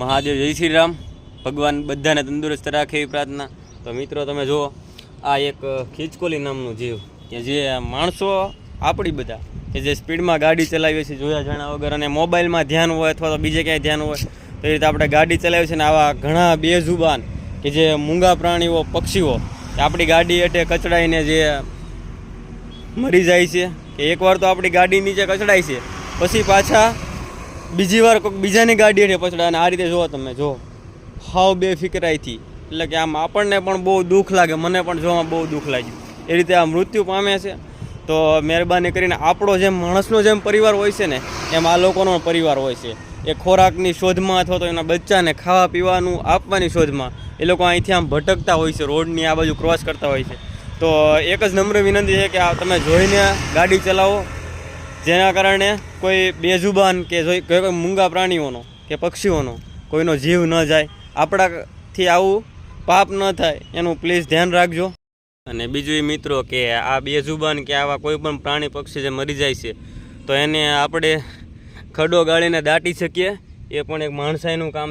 મહાદેવ જય શ્રી રામ। ભગવાન બધાને તંદુરસ્ત રાખે એવી પ્રાર્થના। તો મિત્રો તમે જુઓ, આ એક ખીચકોલી નામનું જીવ કે જે માણસો આપણી બધા કે જે સ્પીડમાં ગાડી ચલાવીએ છીએ જોયા જાણ્યા વગર, અને મોબાઈલમાં ધ્યાન હોય અથવા તો બીજે ક્યાંય ધ્યાન હોય તો એ રીતે આપણે ગાડી ચલાવીએ છીએ ને આવા ઘણા બેઝુબાન કે જે મૂંગા પ્રાણીઓ પક્ષીઓ આપણી ગાડી હેઠે કચડાઈને જે મરી જાય છે, કે એકવાર તો આપણી ગાડી નીચે કચડાય છે પછી પાછા બીજી વાર કોઈક બીજાની ગાડી હેઠે પછડાય। અને આ રીતે જુઓ તમે, જો હાવ બેફિકરાઈથી, એટલે કે આમ આપણને પણ બહુ દુઃખ લાગે, મને પણ જોવામાં બહુ દુઃખ લાગ્યું। એ રીતે આ મૃત્યુ પામે છે। તો મહેરબાની કરીને આપણો જેમ માણસનો જેમ પરિવાર હોય છે ને, એમ આ લોકોનો પરિવાર હોય છે। એ ખોરાકની શોધમાં અથવા તો એના બચ્ચાને ખાવા પીવાનું આપવાની શોધમાં એ લોકો અહીંથી આમ ભટકતા હોય છે, રોડની આ બાજુ ક્રોસ કરતા હોય છે। તો એક જ નમ્ર વિનંતી છે કે આ તમે જોઈને ગાડી ચલાવો, જેના કારણે કોઈ બેજુબાન કે કોઈ મૂંગા પ્રાણીઓનો કે પક્ષીઓનો કોઈનો જીવ ન જાય, આપણાથી આવું પાપ ન થાય એનું પ્લીઝ ધ્યાન રાખજો। અને બીજું એ મિત્રો કે આ બેજુબાન કે આવા કોઈ પણ પ્રાણી પક્ષી જે મરી જાય છે તો એને આપણે ખડો ગાળીને દાટી શકીએ, એ પણ એક માણસાઈનું કામ છે।